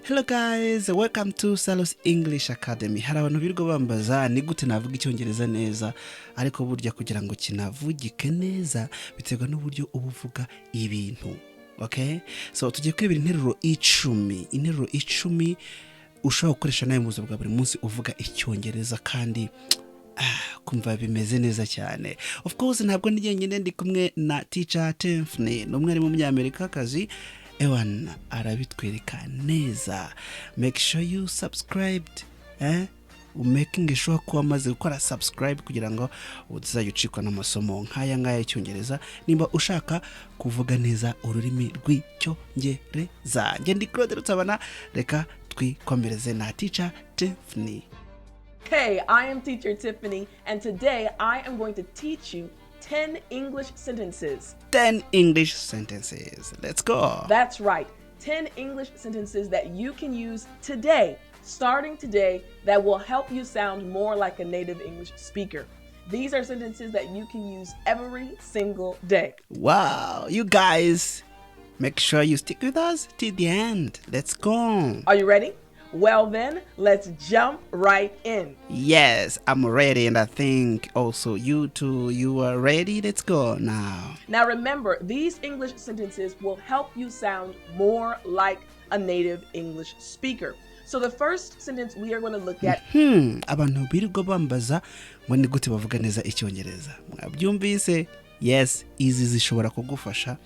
Hello guys, welcome to Salos English Academy. Hari abantu birirwa bambaza ni gute navuga Icyongereza neza, ariko burya kugira ngo kinavugike neza biterwa n'uburyo ubuvuga ibintu. Okay? So tugiye kwibira interuro 10. Interuro 10 ushobora gukoresha nawe mu buzima bwa buri munsi uvuga Icyongereza kandi kumva bimeze neza cyane. Of course ntabwo ndi jyenyine, ndi kumwe na teacher Tiffany, n'umwarimu w'umunyamerika kazi. Ewan arabitwereka neza. Make sure you subscribed, making sure ko wamaze gukora subscribe kugira ngo uzajye ucikwa n'amasomo nk'aya ngaya y'Icyongereza nimba ushaka kuvuga neza ururimi rw'Icyongereza. Nge ndi Claude Rutabana, reka twikomereze na teacher Tiffany. Hey, I am teacher Tiffany, and today I am going to teach you 10 English sentences. 10 English sentences. Let's go. That's right. 10 English sentences that you can use today, starting today, that will help you sound more like a native English speaker. These are sentences that you can use every single day. Wow, you guys, make sure you stick with us till the end. Let's go. Are you ready? Well then, let's jump right in. Yes, I'm ready, and I think also you too, you are ready. Let's go now. Now remember, these English sentences will help you sound more like a native English speaker. So the first sentence we are going to look at... Abantu birirwa bambaza ngo ni gute bavuga neza Icyongereza. Mwabyumvise? Yes, izi zishobora kugufasha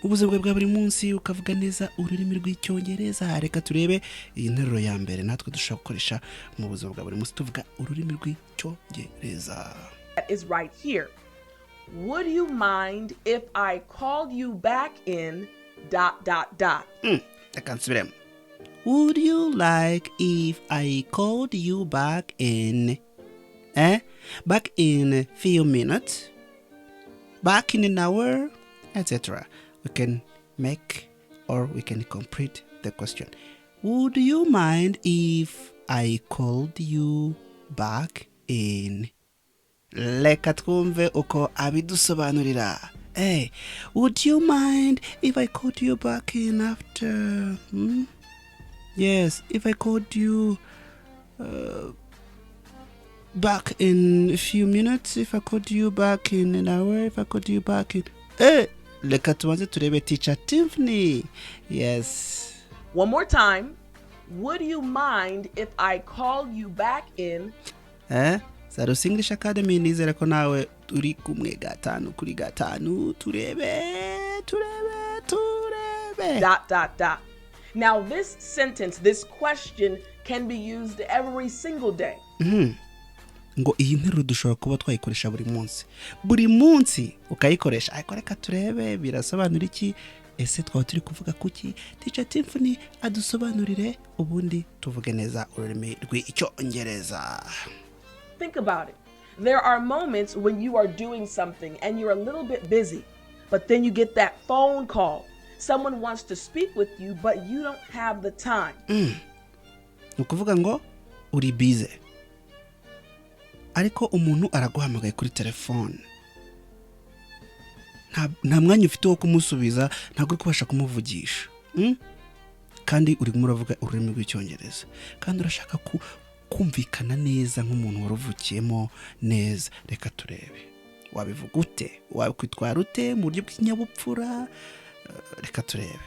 mu buzima bwa buri munsi ukavuga neza ururimi rw'Icyongereza. Reka turebe iyi nteruro ya mbere natwe dushobora gukoresha mu buzima bwa buri munsi tuvuga ururimi rw'Icyongereza. That is right here. Would you mind if I called you back in ... Reka nsubiremo. Would you like if I called you back in back in a few minutes? Back in an hour, etc. We can make or we can complete the question. Would you mind if I called you back in? Reka twumve uko abidusobanurira. Hey, would you mind if I called you back in after? Yes, if I called you back in a few minutes, if I called you back in an hour, if I called you back in... Reka tubanze turebe teacher Tiffany. Yes. One more time. Would you mind if I called you back in... Salos English Academy, nizera ko nawe turi kumwe gatanu kuri gatanu. Turebe. Now this sentence, this question can be used every single day. Ngo iyi nteruro dushobora kuba twayikoresha buri munsi ukayikoresha. Ariko reka turebe birasobanura iki, ese twaba turi kuvuga kuki. Teacher Tiffany adusobanurire ubundi tuvuge neza ururimi rw'Icyongereza. Think about it. There are moments when you are doing something and you're a little bit busy, but then you get that phone call. Someone wants to speak with you, but you don't have the time. Ukuvuga ngo uri busy, ariko umuntu araguhamagaye kuri telefone. Nta mwanya ufite wo kumusubiza, ntabwo uri kubasha kumuvugisha. Kandi uri muravuga ururimi rw'Icyongereza. Kandi urashaka kumvikana neza nk'umuntu waruvukiyemo neza. Reka turebe. Wabivuga ute? Wakwitwara ute mu buryo bw'ikinyabupfura? Reka turebe.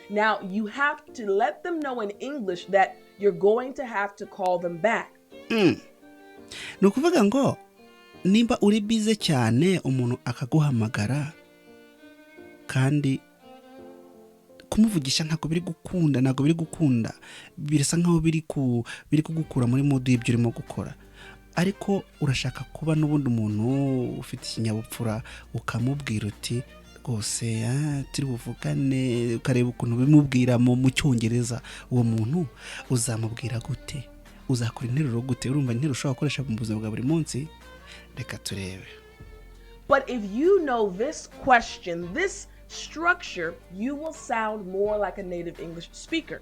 Now you have to let them know in English that you're going to have to call them back. Ni ukuvuga ngo nimba uri bize cyane umuntu akaguhamagara kandi kumuvugisha ntabwo biri gukunda, birasa nkaho biri kugukura muri mode y'ibyo urimo gukora, ariko urashaka kuba n'ubundi umuntu ufite ikinyabupfura ukamubwira uti rwose turi buvugane, ukareba ukuntu bimubwira mu Cyongereza. Uwo muntu uzamubwira gute? Uzakora interuro gute? Urumva interuro ushobora gukoresha mu buzima bwa buri munsi. Reka turebe. But if you know this question, this structure, you will sound more like a native English speaker.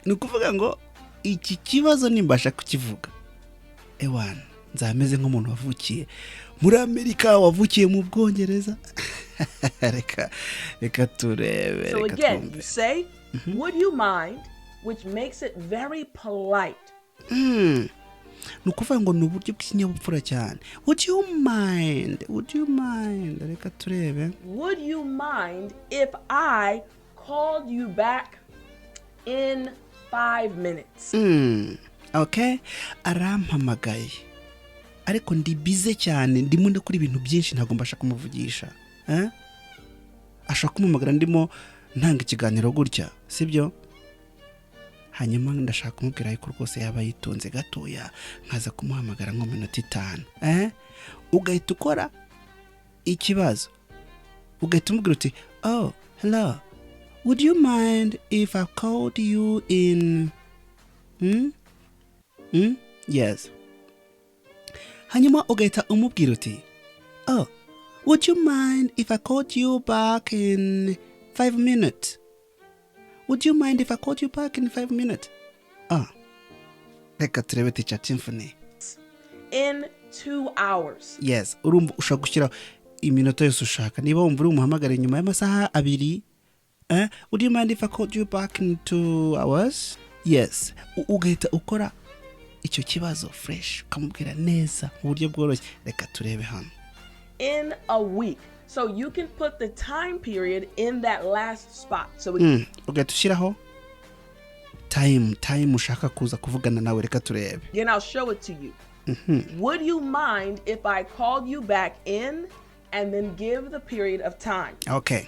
Ni ukuvuga ngo iki kibazo nimbasha kukivuga, ewana nzameze nk'umuntu wavukiye muri Amerika, wavukiye mu Bwongereza. Reka turebe. So again, you say, would you mind which makes it very polite. ni ukuvuga ngo ni uburyo bw'ikinyabupfura cyane. Would you mind reka turebe. Would you mind if I called you back in 5 minutes? Okay, arampamagaye ariko ndi bize cyane, ndimo ndakora ibintu byinshi, ntabwo mbasha kumuvugisha. Ashaka kumuhamagara ndimo ntanga ikiganiro gutya, sibyo? Hanyuma ndashaka kumubwira yuko rwose yaba yitonze gatoya, nkaza kumuhamagara nko minota 5. Ugahita ukora ikibazo, ugahita umubwira uti, oh hello, would you mind if I called you in yes. Hanyuma ugahita umubwira uti, oh, would you mind if I called you back in 5 minutes? Would you mind if I called you back in 5 minutes? Reka turebe Teacher Symphony. In 2 hours. Yes, urumva ushaka gushyira iminota yose ushaka. Niba wumva uri umuhamagara nyuma y'amasaha 2, would you mind if I called you back in 2 hours? Yes. Ugahita ukora icyo kibazo fresh, ukamubwira neza mu buryo bworoshye. Reka turebe hano. In a week. So you can put the time period in that last spot. So ugahita ushyiraho time ushaka kuza kuvugana nawe. Reka turebe. Again, I'll show it to you. Would you mind if I called you back in and then give the period of time? Okay.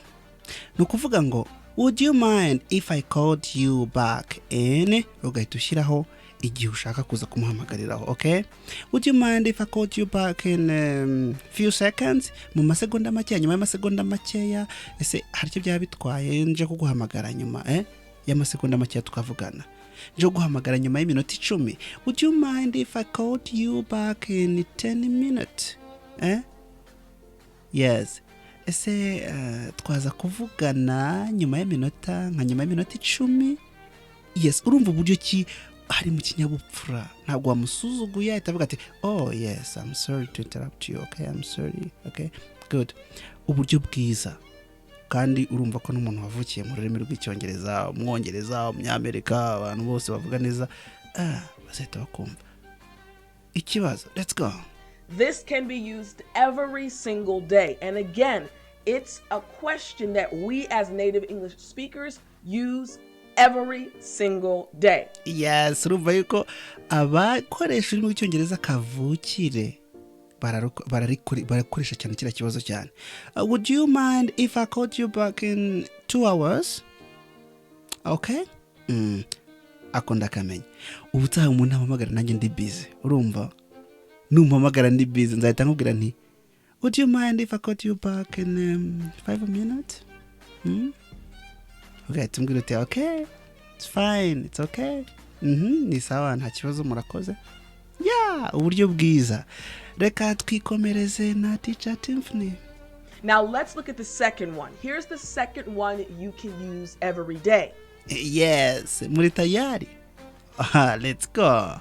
Ni ukuvuga ngo, would you mind if I called you back in? Ugahita ushyiraho igihe ushaka kuza kumuhamagariraho. Okay? Would you mind if I called you back in few seconds? Mu masegonda makeya, nyuma y'amasegonda makeya. Ese haricyo byaba bitwaye nje kuguhamagara nyuma y'amasegonda makeya tukavugana? Nje guhamagara nyuma y'iminota 10. Would you mind if I called you back in 10 minutes? Yes. Ese twaza kuvugana nyuma y'iminota 10? Yes, urumva uburyo ki hari mu kinyabupfura, ntabwo wamusuzuguye itavuga ati, oh yes, I'm sorry to interrupt you. Okay, I'm sorry. Okay, good. Uburyo bwiza kandi urumva ko n'umuntu wavukiye mu rurimi rw'Icyongereza, umwongereza, umunyamerika, abantu bose bavuga neza, bazahita bakumva. Ikibazo, let's go. This can be used every single day. And again, it's a question that we as native English speakers use every single day. Yes, urumva yuko abakoresha ururimi rw'Icyongereza kavukire barakoresha cyane kiriya kibazo cyane. Would you mind if I called you back in 2 hours? Okay? Ako ndakamenya. Ubutaha umuntu ampamagara nanjye ndi busy. Urumva? Numpamagara ndi busy nzahita nkubwira nti, would you mind if I called you back in 5 minutes? Okay, tumbwira uti, okay, it's fine, it's okay. Ni sawa, nta kibazo, murakoze. Yeah, uburyo bwiza. Reka twikomereze na Teacher Symphony. Now let's look at the second one. Here's the second one you can use every day. Yes, muri tayari? Let's go.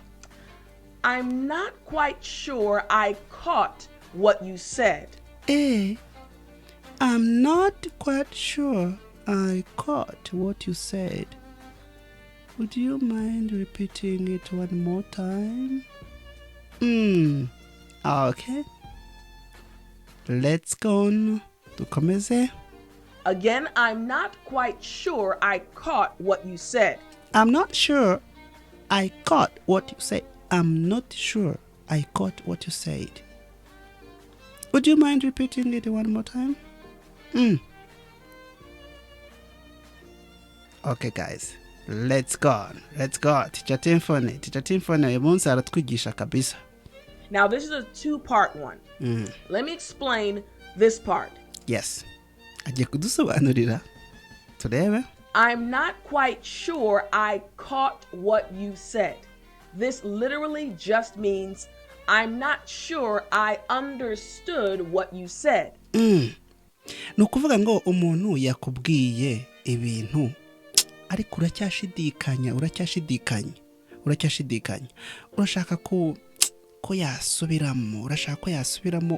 I'm not quite sure I caught what you said. I'm not quite sure I caught what you said. Would you mind repeating it one more time? Okay. Let's go on. Dukomeze. Again, I'm not quite sure I caught what you said. I'm not sure I caught what you said. I'm not sure I caught what you said. Would you mind repeating it one more time? Okay, guys. Let's go. Let's go. Teacher Symphony. Teacher Symphony uyu munsi aratwigisha kabisa. Now, this is a 2-part one. Let me explain this part. Yes. Agiye kudusobanurira. Turebe. I'm not quite sure I caught what you said. This literally just means I'm not sure I understood what you said. Ni ukuvuga ngo umuntu yakubwiye ibintu ariko uracyashidikanya. Urashaka ko yasubiramo,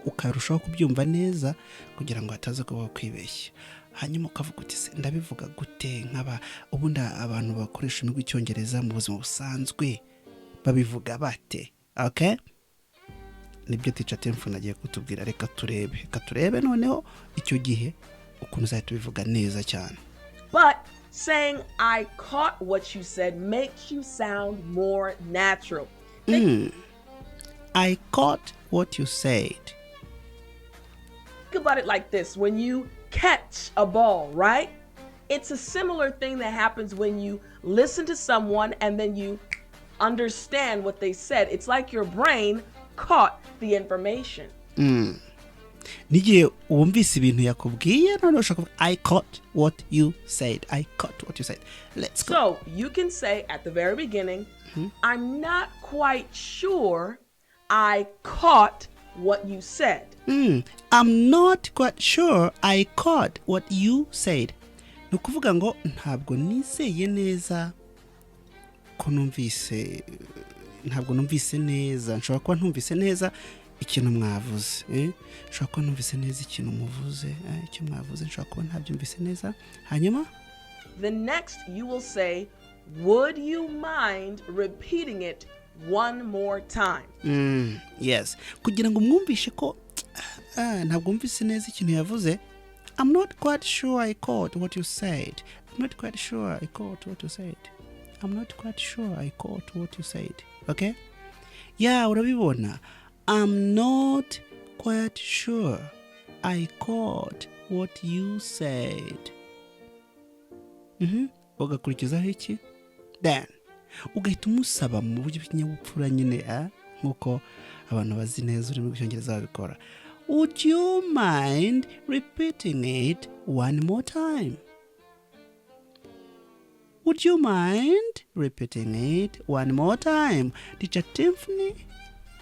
ukarushaho kubyumva neza kugira ngo ataza kuba kwibeshya. hanyuma ukavuga uti se ndabivuga gute nk'aba ubundi abantu bakoresha ururimi rw'icyongereza mu buzima busanzwe babivuga bate. Okay, nibyo teacher Temfu nagiye kutubwira. Reka turebe noneho icyo gihe ukuntu uzahita ubivuga neza cyane. But saying I caught what you said makes you sound more natural. I caught what you said. Think about it like this. When you catch a ball, right? It's a similar thing that happens when you listen to someone and then you understand what they said. It's like your brain caught the information. Nigiye wumvise ibintu yakubwiye none ushaka I caught what you said. I caught what you said. Let's go. So you can say at the very beginning, I'm not quite sure I caught what you said. I'm not quite sure I caught what you said. Ni ukuvuga ngo ntabwo nizeye neza ko numvise neza. Nshobora kuba ntumvise neza ikintu mwavuze. Nshobora kuba numvise neza ikintu muvuze. Icyo mwavuze nshobora kuba ntabyumvise neza. Hanyuma the next you will say, would you mind repeating it one more time? Yes, kugira ngo mwumvishe ko ntabwo mwumvise neza ikintu yavuze. I'm not quite sure I caught what you said. I'm not quite sure I caught what you said. I'm not quite sure I caught what you said. Okay? Yeah, urabibona. I'm not quite sure I caught what you said. Ugakurikizaho iki? Then ugahita umusaba mu buryo bw'ikinyabupfura nyine nk'uko abantu bazi neza ururimi rw'icyongereza babikora. Would you mind repeating it one more time? Would you mind repeating it one more time? Teacher Tiffany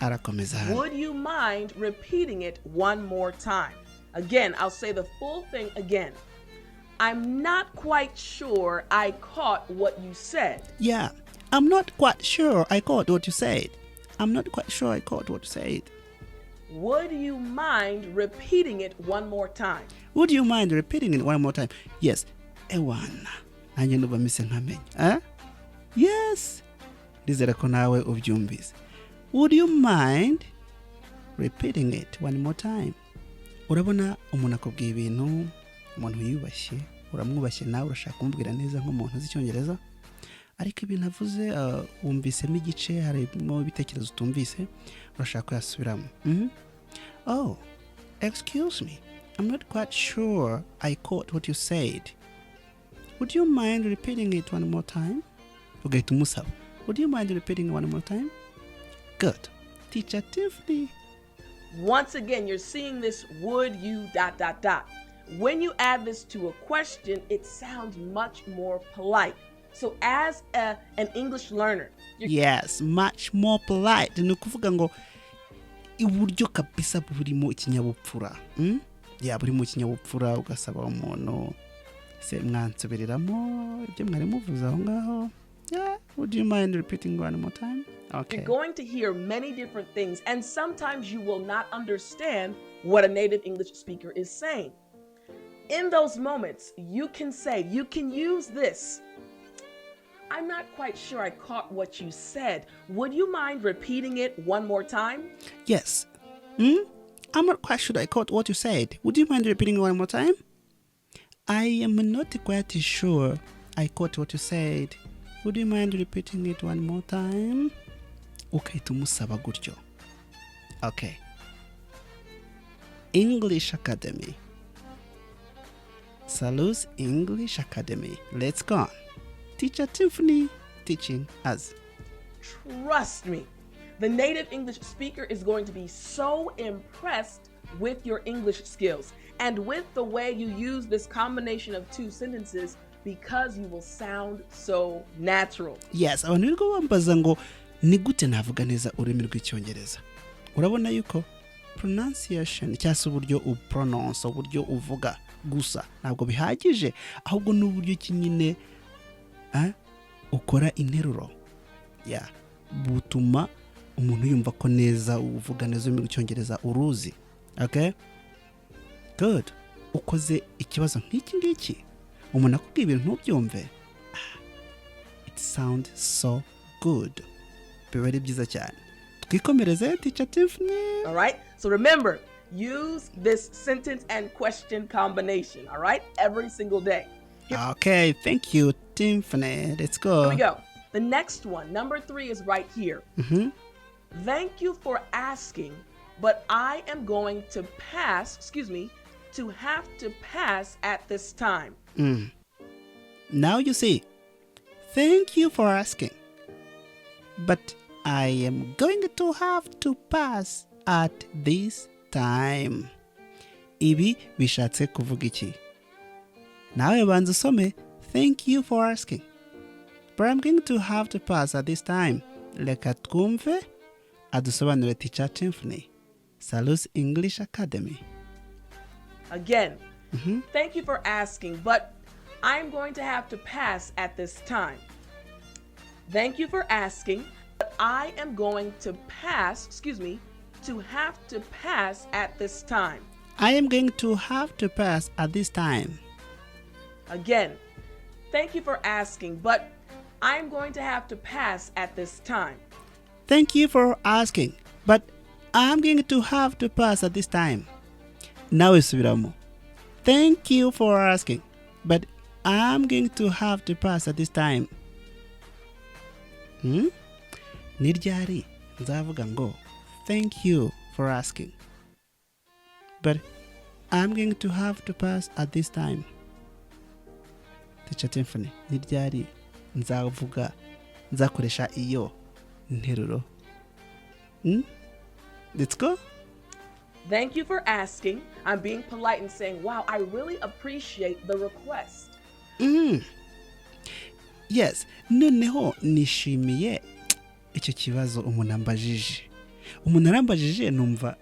arakomeza. Would you mind repeating it one more time? Again, I'll say the full thing again. I'm not quite sure I caught what you said. Yeah, I'm not quite sure I caught what you said. I'm not quite sure I caught what you said. Would you mind repeating it one more time? Would you mind repeating it one more time? Yes. Ewana. Nanjye nuba mise nkamenya. Yes. Ndizera ko nawe ubyumvise. Would you mind repeating it one more time? Urabona umuntu akubwiye ibintu, umuntu yubashye, uramwubashye nawe urashaka kumubwira neza nk'umuntu uzi Icyongereza. Ariko ibintu avuze wumvisemo igice, harimo ibitekerezo utumvise, urashaka kuyasubiramo. Oh, excuse me. I'm not quite sure I caught what you said. Would you mind repeating it one more time? Ugahita umusaba. Would you mind repeating it one more time? Good. Teacher Tiffany. Once again, you're seeing this would you ... When you add this to a question, it sounds much more polite. So as an English learner, yes, much more polite. Ni ukuvuga ngo iburyo kabisa burimo ikinyabupfura. Ya burimo ikinyabupfura ugasaba umuntu se mwansobereramo ibyo mwari muvuze aho ngaho. Yeah, would you mind repeating one more time? Okay. You're going to hear many different things, and sometimes you will not understand what a native English speaker is saying. In those moments, you can use this. I'm not quite sure I caught what you said. Would you mind repeating it one more time? Yes. I'm not quite sure I caught what you said. Would you mind repeating it one more time? I am not quite sure I caught what you said. Would you mind repeating it one more time? Okay, tumusaba gutyo. Okay. English Academy. Salus English Academy. Let's go on. Teacher Tiffany teaching us. Trust me, the native English speaker is going to be so impressed with your English skills and with the way you use this combination of two sentences because you will sound so natural. Yes, abantu bigo bambaza ngo ni gute navuga neza ururimi rw'icyongereza. Urabona yuko pronunciation cyangwa uburyo upronounce, uburyo uvuga gusa ntabwo bihagije, ahubwo n'uburyo kinyine ukora interuro. Yeah, butuma umuntu yumva ko neza uvuga neza ururimi rw'icyongereza uruzi. Okay? Good. ukoze ikibazo nk'iki ngiki umuntu akubwiye ibintu ntubyumve, it sounds so good. Biba ari byiza cyane. Twikomereze Teacher Tiffany. All right? So remember, use this sentence and question combination, all right? Every single day. Okay, thank you, Tiffany. Let's go. Here we go. The next one, number 3, is right here. Thank you for asking, but I am going to have to pass at this time. Now you see, thank you for asking, but I am going to have to pass at this time. Ibi bishatse kuvuga iki? Nawe banza usome, thank you for asking, but I'm going to have to pass at this time. Reka twumve adusobanurire Teacher Tiffany. Salus English Academy. Again, thank you for asking, but I'm going to have to pass at this time. Thank you for asking, but I am going to have to pass at this time. I am going to have to pass at this time. Again, thank you for asking, but I'm going to have to pass at this time. Thank you for asking, but I'm going to have to pass at this time. Nawe subiramo. Thank you for asking, but I'm going to have to pass at this time. Ni ryari nzavuga ngo thank you for asking, but I'm going to have to pass at this time. Teacher Tiffany, ni ryari nzakoresha iyo nteruro? Let's go. Thank you for asking. I'm being polite and saying, wow, I really appreciate the request. Yes, noneho nishimiye icyo kibazo umuntu ambajije. Umuntu arambajije numva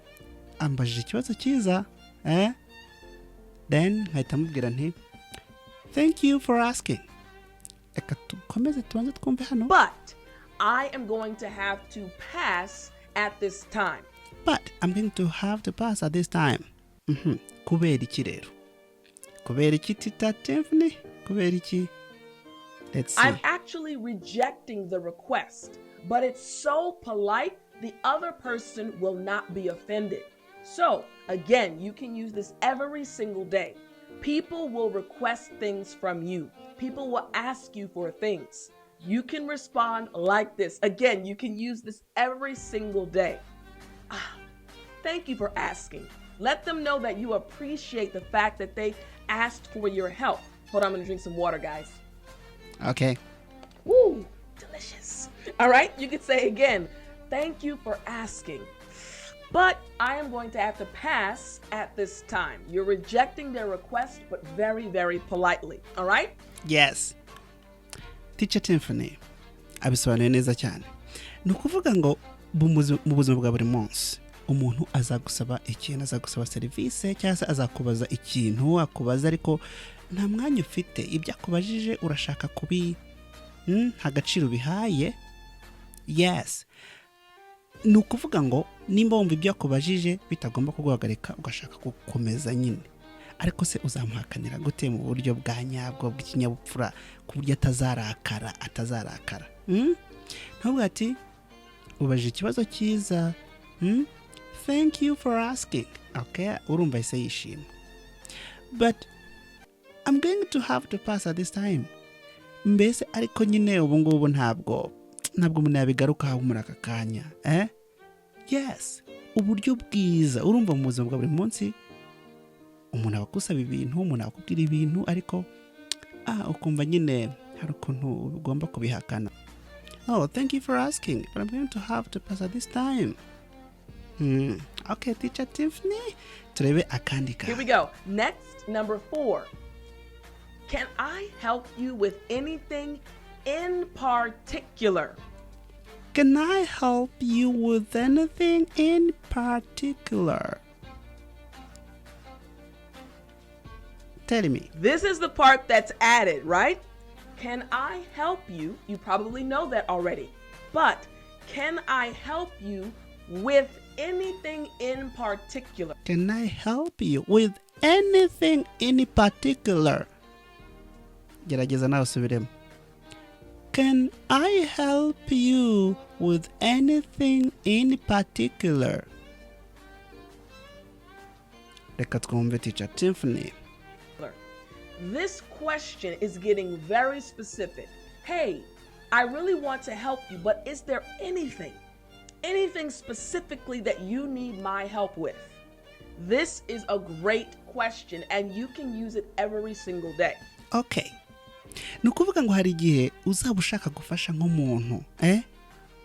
ambajije ikibazo cyiza, then nkahita mubwira nti thank you for asking. Eka tukomeze tubanze twumve hano. But I am going to have to pass at this time. But I'm going to have to pass at this time. Kubera iki rero? Kubera iki Teacher Tiffany? Kubera iki? Let's see. I'm actually rejecting the request, but it's so polite, the other person will not be offended. So, again, you can use this every single day. People will request things from you. People will ask you for things. You can respond like this. Again, you can use this every single day. Thank you for asking. Let them know that you appreciate the fact that they asked for your help. Hold on, I'm gonna drink some water, guys. Okay. Woo, delicious. All right, you could say again, thank you for asking, but I am going to have to pass at this time. You're rejecting their request, but very, very politely. All right? Yes. Teacher Tiffany, abisobanuye neza cyane. Ni ukuvuga ngo mu buzima bwa buri munsi umuntu azagusaba ikintu, azagusaba serivisi cyangwa se azakubaza ikintu akubaza ariko nta mwanya ufite, ibyo akubajije urashaka kubi nta gaciro bihaye. Yes. Ni ukuvuga ngo nimba wumva ibyo akubajije bitagomba kuguhagarika ugashaka gukomeza nyine, ariko se uzamuhakanira gute mu buryo bwa nyabwo bw'ikinyabupfura ku buryo atazarakara. Ntabwo ati ubajije ikibazo cyiza, thank you for asking. Okay, urumva ise yishima. But I'm going to have to pass at this time. Mbese ariko nyine ubu ngubu ntabwo umuntu yabigarukaho muri aka kanya. Yes, uburyo bwiza urumva mu buzima bwa buri munsi umuntu abakusaba ibintu, umuntu akubwira ibintu ariko ukumva nyine hari ukuntu ugomba kubihakana. Oh, thank you for asking, but I'm going to have to pass at this time. Okay, Teacher Tiffany, turebe akandi ka. Here we go. Next, number 4. Can I help you with anything in particular? Can I help you with anything in particular? Tell me. This is the part that's added, right? Can I help you? You probably know that already. But can I help you with anything in particular? Can I help you with anything in particular? Gerageza nawe usubiremo. Can I help you with anything in particular? Reka twumve teacher Tiffany. This question is getting very specific. Hey, I really want to help you, but is there anything specifically that you need my help with? This is a great question and you can use it every single day. Okay. Ni ukuvuga ngo hari igihe uzaba ushaka gufasha nk'umuntu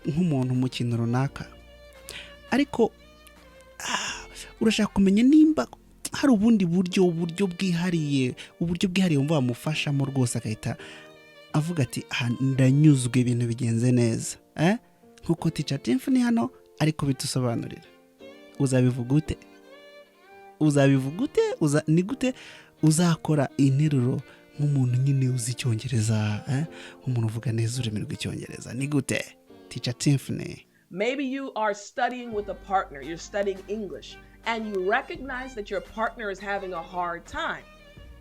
nk'umuntu mu kintu runaka, ariko urashaka kumenya nimba hari ubundi buryo bwihariye wumva wamufashamo rwose agahita avuga ati ndanyuzwe ibintu bigenze neza, nkuko teacher Tiffany hano ariko bitusobanurira. Uzabivuga ute? Ni gute uzakora interuro nk'umuntu nyine uzi Icyongereza, nk'umuntu uvuga neza ururimi rw'Icyongereza? Ni gute teacher Tiffany? Maybe you are studying with a partner, you're studying English, and you recognize that your partner is having a hard time.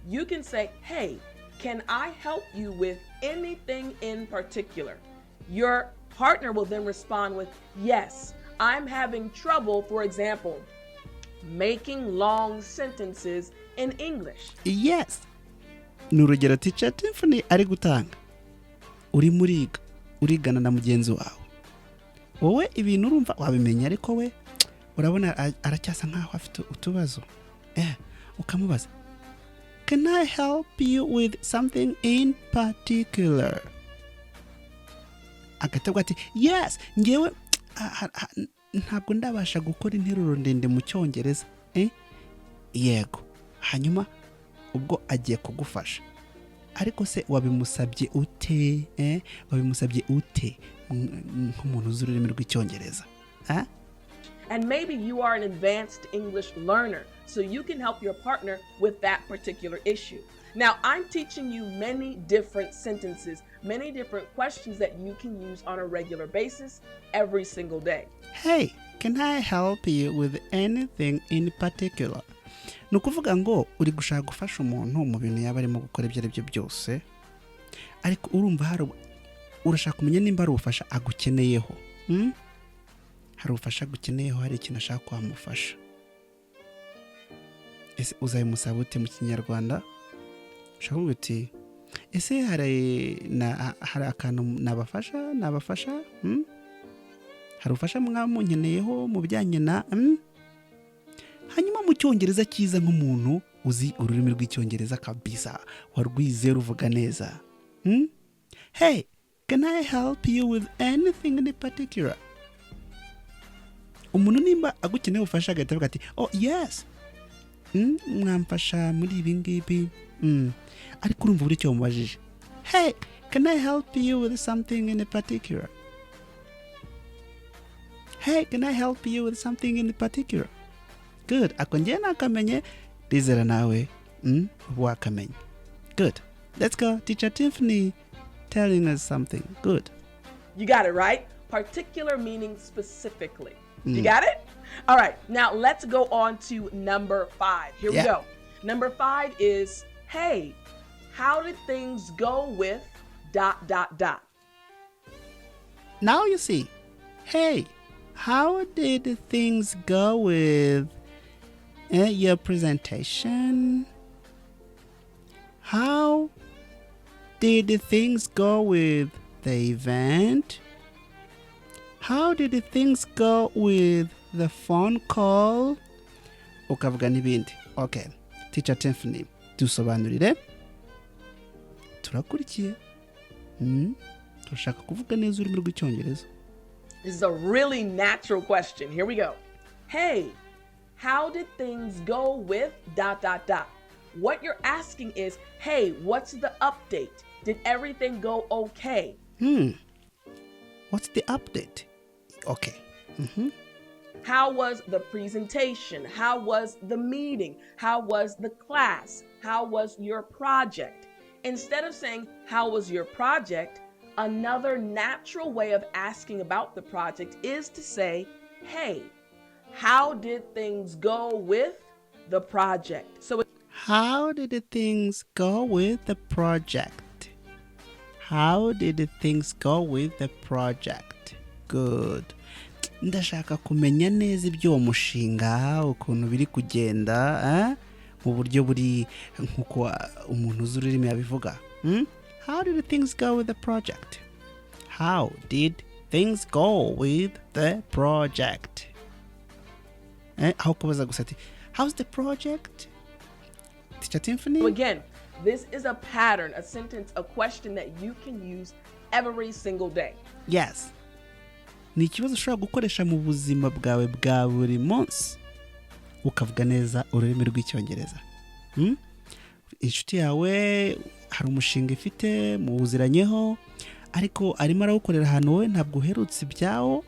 You can say, hey, can I help you with anything in particular? Your partner will then respond with, yes, I'm having trouble, for example, making long sentences in English. Yes. Ni urugero teacher Tiffany ari gutanga. Urigana na mugenzi wawe. Wowe ibintu urumva wabimenya, ariko we urabona aracyasa nkaho afite utubazo. Ukamubaza, can I help you with something in particular? Agatabwa ati, yes, ngewe ntabwo ndabasha gukora interuro ndende mu Cyongereza. Yego. Hanyuma ubwo agiye kugufasha. Ariko se wabimusabye ute? Wabimusabye ute nk'umuntu uzi ururimi rw'Icyongereza? And maybe you are an advanced English learner, so you can help your partner with that particular issue. Now, I'm teaching you many different sentences, many different questions that you can use on a regular basis every single day. Hey, can I help you with anything in particular? Ni ukuvuga ngo uri gushaka gufasha umuntu mu bintu yaba arimo gukora ibyo aribyo byose, ariko urumva urashaka kumenya nimba ari ubufasha agukeneyeho. Hari ubufasha agukeneyeho, hari ikintu ashaka kwamufasha. Ese uzabimusaba ute mu Kinyarwanda? Ushaka kuvuga uti, ese hari akantu nabafasha? Hari ubufasha mwamunkeneyeho mu bijyanye na hanyuma mu Cyongereza cyiza nk'umuntu uzi ururimi rw'Icyongereza kabisa, warwize ruvuga neza. Hey, can I help you with anything in particular? Umuntu nimba agukeneye ubufasha agahita avuga ati, oh yes, mwamfasha muri ibi ngibi. Ariko urumva buri cyo wamubajije, hey, can I help you with something in particular? Hey, can I help you with something in particular? Good. Ako ngiye nakamenye, rizera nawe wakamenye. Good. Let's go. Teacher Tiffany telling us something. Good. You got it right. Particular meaning specifically. You got it? All right. Now let's go on to number 5. Here we go. Number 5 is, hey, how did things go with ... Now you see. Hey, how did things go with your presentation? How did things go with the event? How did things go with the phone call? Ukavuga n'ibindi. Okay. Teacher Tiffany, dusobanurire. Turakurikiye. Turashaka kuvuga neza ururimi rw'Icyongereza. This is a really natural question. Here we go. Hey, how did things go with ... What you're asking is, hey, what's the update? Did everything go okay? What's the update? Okay. How was the presentation? How was the meeting? How was the class? How was your project? Instead of saying, how was your project? Another natural way of asking about the project is to say, hey, how did things go with the project? So How did the things go with the project? How did the things go with the project? Good. Ndashaka kumenya neza iby'uwo mushinga ukuntu biri kugenda mu buryo buri nkuko umuntu uzi ururimi yabivuga. How did things go with the project? How did things go with the project? Aho kubaza gusa ati how's the project? Teacher Tiffany? So again, this is a pattern, a sentence, a question that you can use every single day. Yes. Ni ikibazo ushobora gukoresha mu buzima bwawe bwa buri munsi ukavuga neza ururimi rw'icyongereza. Inshuti yawe hari umushinga ifite muwuziranyeho ariko arimo arawukorera ahantu wowe ntabwo uherutse ibyawo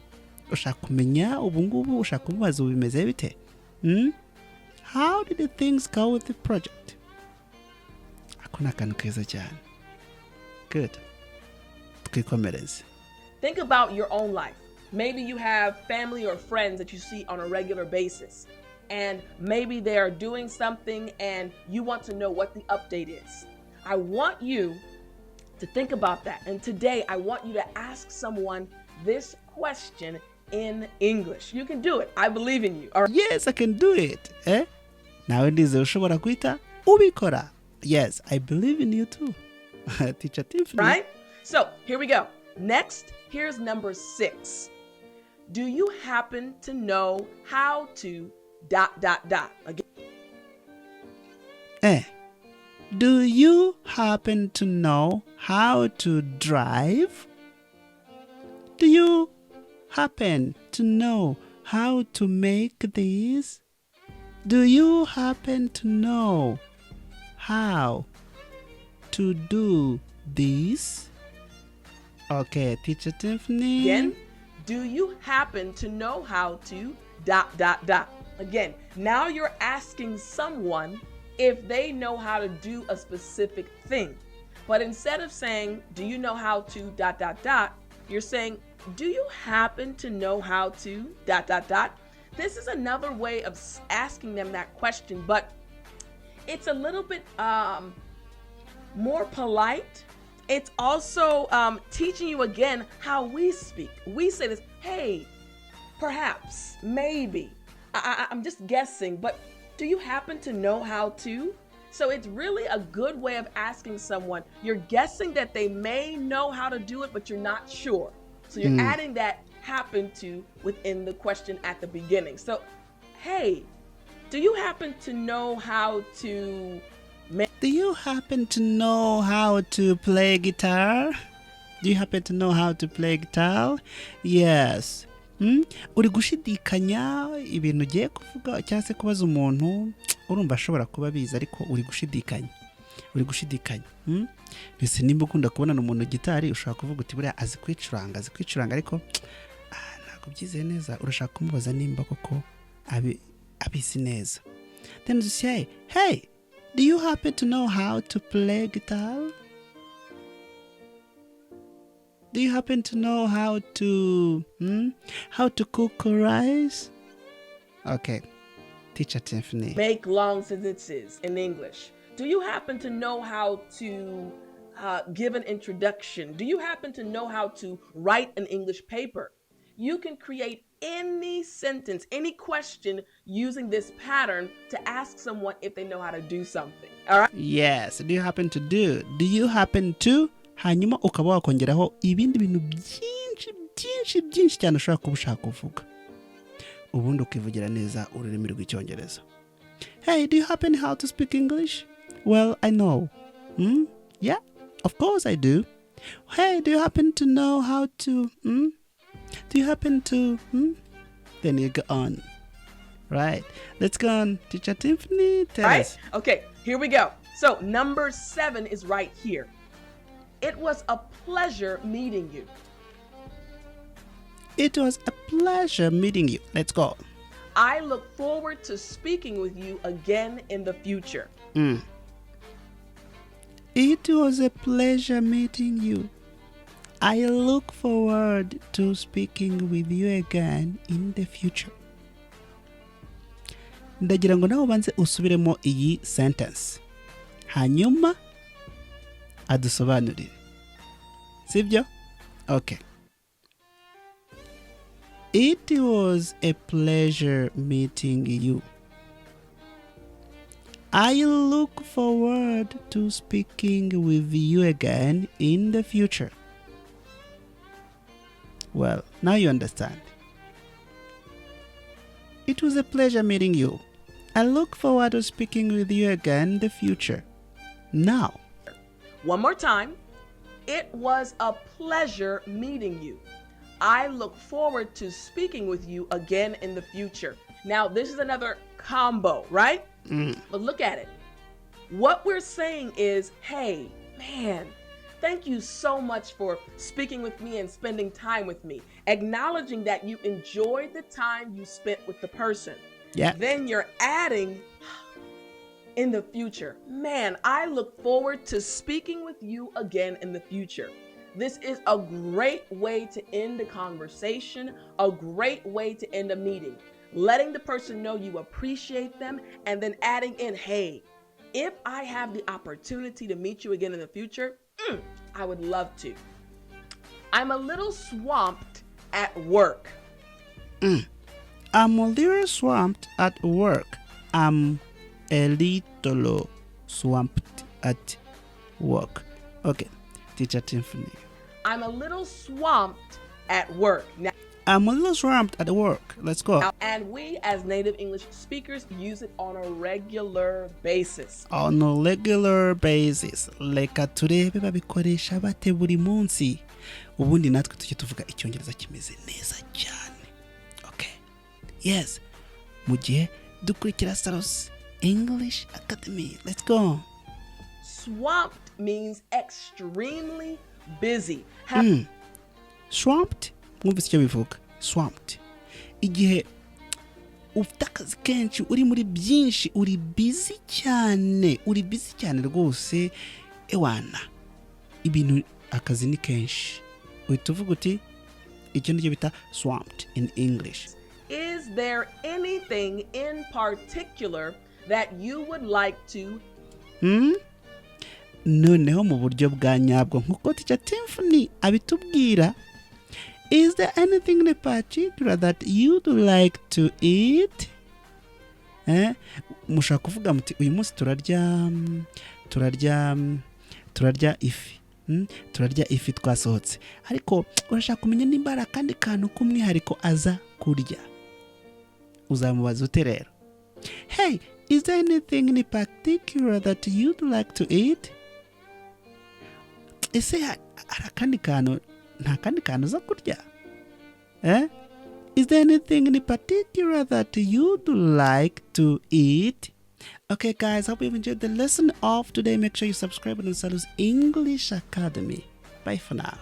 ushaka kumenya ubu ngubu ushaka kumubaza ubu bimeze bite. How did the things go with the project? Ako ni akantu keza cyane. Good. Twikomereze. Think about your own life. Maybe you have family or friends that you see on a regular basis, and maybe they are doing something and you want to know what the update is. I want you to think about that. And today I want you to ask someone this question in English. You can do it. I believe in you. All right? Yes, I can do it. Nawe ndize ushobora kuita ubikora. Yes, I believe in you too. Teacher Tiffany. Right? So here we go. Next, here's number 6. Do you happen to know how to ... Again. Do you happen to know how to drive? Do you happen to know how to make these? Do you happen to know how to do this? Okay, Teacher Tiffany. Again, do you happen to know how to ... Again, now you're asking someone if they know how to do a specific thing. But instead of saying, do you know how to ... you're saying, do you happen to know how to ... This is another way of asking them that question, but it's a little bit more polite. It's also teaching you again how we speak. We say this, hey, perhaps, maybe, I'm just guessing, but do you happen to know how to? So it's really a good way of asking someone. You're guessing that they may know how to do it, but you're not sure. So you're adding that happen to within the question at the beginning. So, hey, do you happen to know how to... Do you happen to know how to play guitar? Do you happen to know how to play guitar? Yes. Uri gushidikanya ibintu ugiye kuvuga cyangwa se kubaza umuntu urumva ashobora kuba biza ariko uri gushidikanya. Mbese nimba ukunda kubona umuntu gitari ushobora kuvuga uti buriya azi kwicuranga ariko ntabwo byizeye neza urashaka kumubaza nimba koko abizi neza. Then you say, hey, do you happen to know how to play guitar? Do you happen to know how to cook rice? Okay, Teacher Tiffany. Make long sentences in English. Do you happen to know how to give an introduction? Do you happen to know how to write an English paper? You can create any sentence, any question using this pattern to ask someone if they know how to do something. All right? Yes, do you happen to do? Do you happen to? Hanyuma ukaba wakongeraho ibindi bintu byinshi cyane ushobora kuba ushaka kuvuga. Ubundi ukivugira neza ururimi rw'icyongereza. Hey, do you happen how to speak English? Well, I know. Yeah, of course I do. Hey, do you happen to know how to... Do you happen to... Then you go on. Right. Let's go on. Teacher Tiffany, tell us. Okay, here we go. So number 7 is right here. It was a pleasure meeting you. It was a pleasure meeting you. Let's go. I look forward to speaking with you again in the future. It was a pleasure meeting you. I look forward to speaking with you again in the future. ndagira ngo nawe ubanze usubiremo iyi sentence hanyuma adusobanurire, sibyo? Okay. It was a pleasure meeting you. I look forward to speaking with you again in the future. Well, now you understand. It was a pleasure meeting you. I look forward to speaking with you again in the future. Now. One more time. It was a pleasure meeting you. I look forward to speaking with you again in the future. Now, this is another combo, right? But look at it. What we're saying is, hey, man, thank you so much for speaking with me and spending time with me. Acknowledging that you enjoyed the time you spent with the person. Yeah. Then you're adding in the future. Man, I look forward to speaking with you again in the future. This is a great way to end a conversation, a great way to end a meeting. Letting the person know you appreciate them and then adding in, hey, if I have the opportunity to meet you again in the future, I would love to. I'm a little swamped at work. I'm a little swamped at work. I'm a little swamped at work. Okay, teacher Tiffany. I'm a little swamped at work. Now, I'm a little swamped at work. Let's go. And we as native English speakers use it on a regular basis. On a regular basis. Reka turebe babikoresha bate buri munsi. Ubundi natwe tujye tuvuga icyongereza kimeze neza cyane. Okay. Yes. Mu gihe dukurikira Salos English Academy. Let's go. Swamped means extremely busy. Swamped? Mwumvise icyo bivuga? Swamped. Igihe ufite akazi kenshi, uri muri byinshi, uri busy cyane rwose, ewana. Ibintu akazi ni kenshi. Uhita uvuga uti, icyo nicyo bita swamped in English. Is there anything in particular that you would like to? Noneho mu buryo bwa nyabwo nkuko teacher Tiffany abitubwira. Is there anything in particular that you'd like to eat? Mushaka kuvuga muti uyu munsi turarya ifi. Turarya ifi twasohotse. Ariko urashaka kumenya nimba ari akandi kantu k'umwihariko aza kurya. Uzamubaza ute rero? Hey, is there anything in particular that you'd like to eat? Ese hari akandi kantu, nta kandi kantu uza kurya? Is there anything in particular that you'd like to eat? Okay, guys, hope you've enjoyed the lesson of today. Make sure you subscribe on Salos English Academy. Bye for now.